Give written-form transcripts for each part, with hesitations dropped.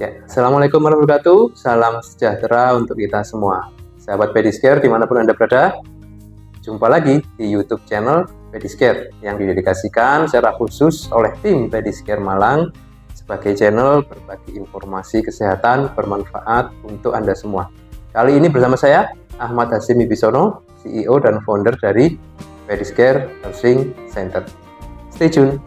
Ya, Assalamualaikum warahmatullahi wabarakatuh. Salam sejahtera untuk kita semua. Sahabat Pedicare dimanapun Anda berada, jumpa lagi di YouTube channel Pedicare yang didedikasikan secara khusus oleh tim Pedicare Malang sebagai channel berbagi informasi kesehatan bermanfaat untuk Anda semua. Kali ini bersama saya, Ahmad Hasyim Wibisono, CEO dan founder dari Pedicare Nursing Center. Stay tune.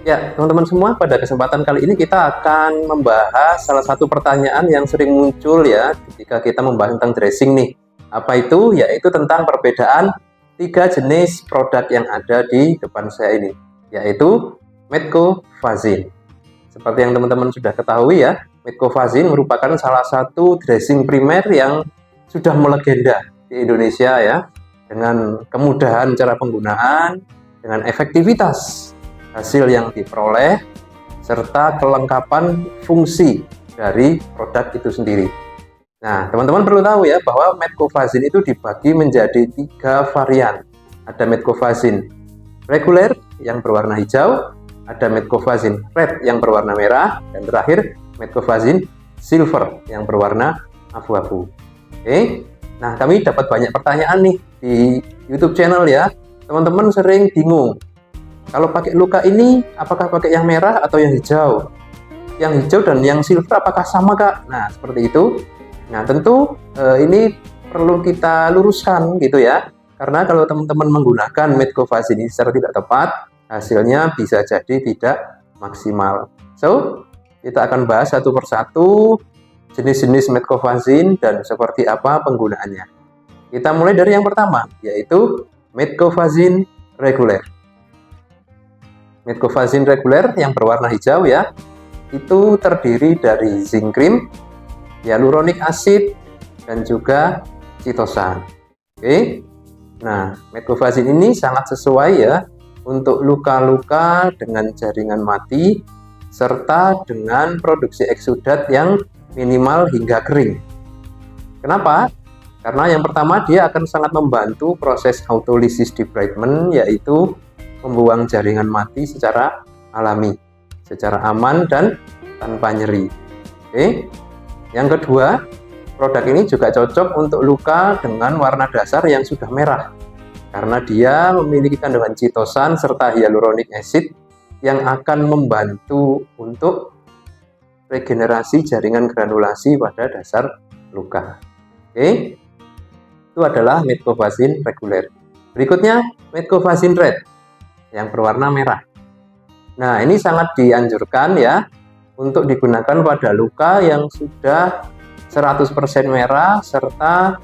Ya, teman-teman semua, pada kesempatan kali ini kita akan membahas salah satu pertanyaan yang sering muncul ya ketika kita membahas tentang dressing nih. Apa itu? Yaitu tentang perbedaan 3 jenis produk yang ada di depan saya ini, yaitu Metcofazine. Seperti yang teman-teman sudah ketahui ya, Metcofazine merupakan salah satu dressing primer yang sudah melegenda di Indonesia ya, dengan kemudahan cara penggunaan, dengan efektivitas hasil yang diperoleh, serta kelengkapan fungsi dari produk itu sendiri. Nah, teman-teman perlu tahu ya bahwa Metcofazine itu dibagi menjadi 3 varian. Ada Metcofazine reguler yang berwarna hijau, ada Metcofazine red yang berwarna merah, dan terakhir Metcofazine silver yang berwarna abu-abu. Oke. Nah, kami dapat banyak pertanyaan nih di YouTube channel ya. Teman-teman sering bingung. Kalau pakai luka ini, apakah pakai yang merah atau yang hijau? Yang hijau dan yang silver apakah sama, Kak? Nah, seperti itu. Nah, tentu ini perlu kita luruskan gitu ya. Karena kalau teman-teman menggunakan Metcofazine ini secara tidak tepat, hasilnya bisa jadi tidak maksimal. So, kita akan bahas satu persatu jenis-jenis Metcofazine dan seperti apa penggunaannya. Kita mulai dari yang pertama, yaitu Metcofazine reguler. Metcofazine reguler yang berwarna hijau ya, itu terdiri dari zinc cream, hyaluronic acid, dan juga chitosan. Oke. Nah, Metcofazine ini sangat sesuai ya untuk luka-luka dengan jaringan mati serta dengan produksi eksudat yang minimal hingga kering. Kenapa? Karena yang pertama dia akan sangat membantu proses autolysis debridement, yaitu membuang jaringan mati secara alami, secara aman dan tanpa nyeri. Oke. Yang kedua, produk ini juga cocok untuk luka dengan warna dasar yang sudah merah, karena dia memiliki kandungan chitosan serta hyaluronic acid yang akan membantu untuk regenerasi jaringan granulasi pada dasar luka. Oke. Itu adalah Metcofazine reguler. Berikutnya Metcofazine red yang berwarna merah. Nah, ini sangat dianjurkan ya untuk digunakan pada luka yang sudah 100% merah serta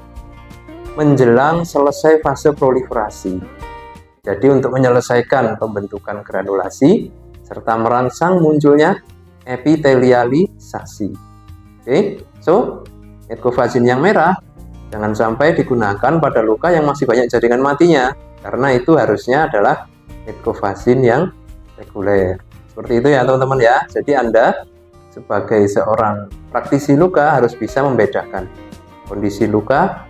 menjelang selesai fase proliferasi. Jadi untuk menyelesaikan pembentukan granulasi serta merangsang munculnya epitelialisasi. Oke, so Metcofazine yang merah jangan sampai digunakan pada luka yang masih banyak jaringan matinya, karena itu harusnya adalah Metcofazine yang reguler. Seperti itu ya teman-teman ya. Jadi Anda sebagai seorang praktisi luka harus bisa membedakan kondisi luka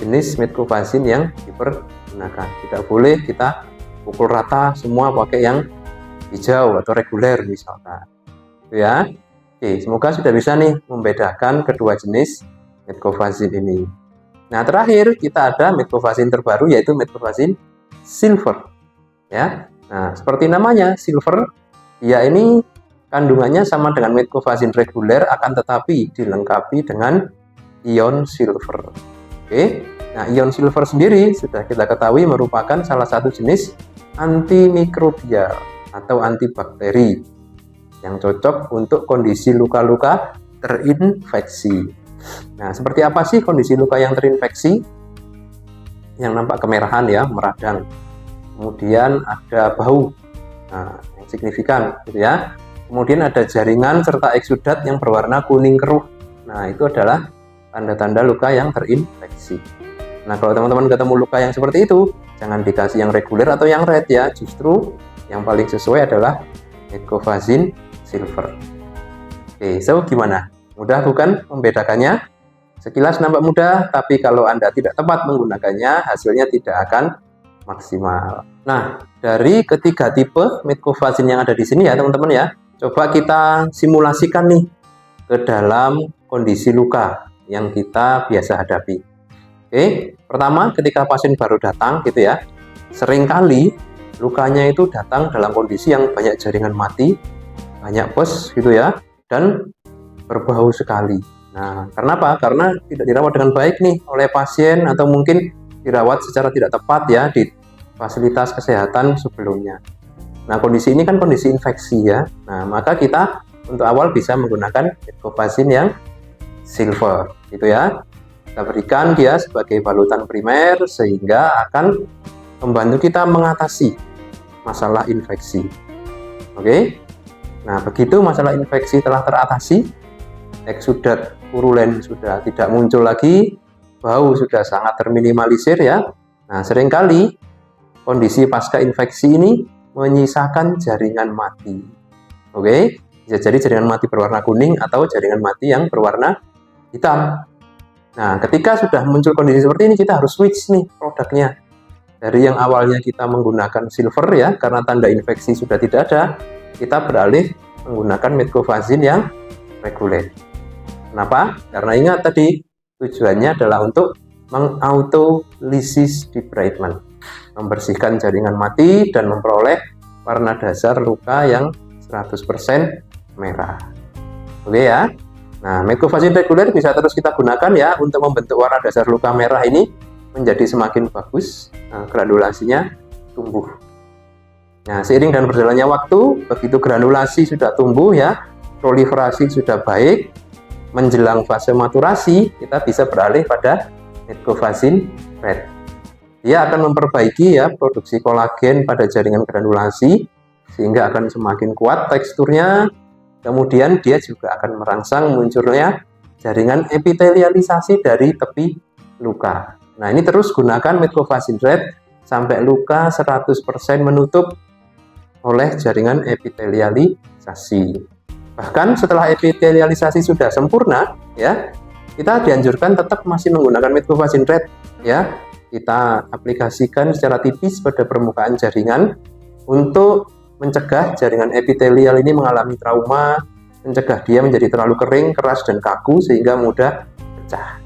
jenis Metcofazine yang dipergunakan. Tidak boleh kita pukul rata semua pakai yang hijau atau reguler misalkan. Itu ya. Oke, semoga sudah bisa nih membedakan kedua jenis Metcofazine ini. Nah, terakhir kita ada Metcofazine terbaru, yaitu Metcofazine silver. Ya, nah seperti namanya silver, ya ini kandungannya sama dengan Metcofazine reguler, akan tetapi dilengkapi dengan ion silver. Oke, nah ion silver sendiri sudah kita ketahui merupakan salah satu jenis antimikrobial atau antibakteri yang cocok untuk kondisi luka-luka terinfeksi. Nah, seperti apa sih kondisi luka yang terinfeksi? Yang nampak kemerahan ya, meradang. Kemudian ada bau, nah, yang signifikan gitu ya. Kemudian ada jaringan serta eksudat yang berwarna kuning keruh. Nah, itu adalah tanda-tanda luka yang terinfeksi. Nah, kalau teman-teman ketemu luka yang seperti itu, jangan dikasih yang reguler atau yang red ya. Justru yang paling sesuai adalah Metcofazine silver. Oke, so gimana? Mudah bukan membedakannya? Sekilas nampak mudah, tapi kalau Anda tidak tepat menggunakannya, hasilnya tidak akan maksimal. Nah, dari ketiga tipe Metcofazine yang ada di sini ya teman-teman ya, coba kita simulasikan nih ke dalam kondisi luka yang kita biasa hadapi. Oke, pertama ketika pasien baru datang gitu ya, seringkali lukanya itu datang dalam kondisi yang banyak jaringan mati, banyak pus gitu ya, dan berbau sekali. Nah, kenapa? Karena tidak dirawat dengan baik nih oleh pasien, atau mungkin dirawat secara tidak tepat ya di fasilitas kesehatan sebelumnya. Nah, kondisi ini kan kondisi infeksi ya. Nah, maka kita untuk awal bisa menggunakan Metcobazin yang silver gitu ya. Kita berikan dia sebagai balutan primer sehingga akan membantu kita mengatasi masalah infeksi. Oke. Nah, begitu masalah infeksi telah teratasi, eksudat purulen sudah tidak muncul lagi, bau sudah sangat terminimalisir ya. Nah, seringkali kondisi pasca infeksi ini menyisakan jaringan mati. Oke, bisa jadi jaringan mati berwarna kuning atau jaringan mati yang berwarna hitam. Nah, ketika sudah muncul kondisi seperti ini, kita harus switch nih produknya. Dari yang awalnya kita menggunakan silver ya, karena tanda infeksi sudah tidak ada, kita beralih menggunakan Metcobazin yang reguler. Kenapa? Karena ingat tadi, tujuannya adalah untuk mengautolysis debridement, membersihkan jaringan mati dan memperoleh warna dasar luka yang 100% merah. Oke ya. Nah, Metcobazin reguler bisa terus kita gunakan ya untuk membentuk warna dasar luka merah ini menjadi semakin bagus, granulasinya tumbuh. Nah, seiring dan berjalannya waktu, begitu granulasi sudah tumbuh ya, proliferasi sudah baik, menjelang fase maturasi, kita bisa beralih pada Metcobazin red. Dia akan memperbaiki ya produksi kolagen pada jaringan granulasi sehingga akan semakin kuat teksturnya. Kemudian dia juga akan merangsang munculnya jaringan epitelialisasi dari tepi luka. Nah, ini terus gunakan Metcobazin red sampai luka 100% menutup oleh jaringan epitelialisasi. Bahkan setelah epitelialisasi sudah sempurna ya, kita dianjurkan tetap masih menggunakan Metcobazin red ya. Kita aplikasikan secara tipis pada permukaan jaringan untuk mencegah jaringan epitelial ini mengalami trauma, mencegah dia menjadi terlalu kering, keras, dan kaku sehingga mudah pecah.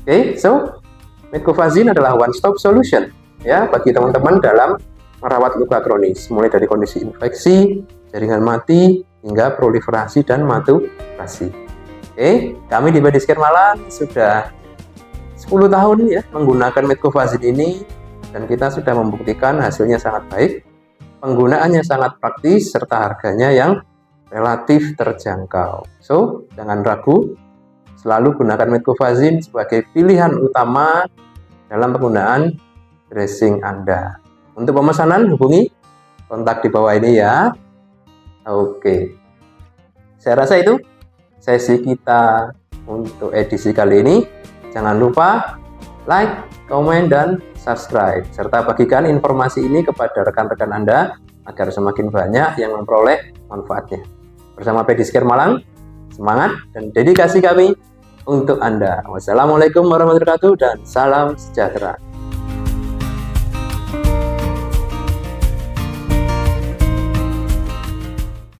Oke, so Metcobazin adalah one stop solution ya bagi teman-teman dalam merawat luka kronis, mulai dari kondisi infeksi, jaringan mati, hingga proliferasi dan maturasi. Oke, kami di Pediscare Malang sudah 10 tahun ya menggunakan Metcobazin ini, dan kita sudah membuktikan hasilnya sangat baik, penggunaannya sangat praktis, serta harganya yang relatif terjangkau. So, jangan ragu, selalu gunakan Metcobazin sebagai pilihan utama dalam penggunaan dressing Anda. Untuk pemesanan hubungi kontak di bawah ini ya. Oke, saya rasa itu sesi kita untuk edisi kali ini. Jangan lupa like, komen, dan subscribe, serta bagikan informasi ini kepada rekan-rekan Anda agar semakin banyak yang memperoleh manfaatnya. Bersama Pediscare Malang, semangat dan dedikasi kami untuk Anda. Wassalamualaikum warahmatullahi wabarakatuh dan salam sejahtera.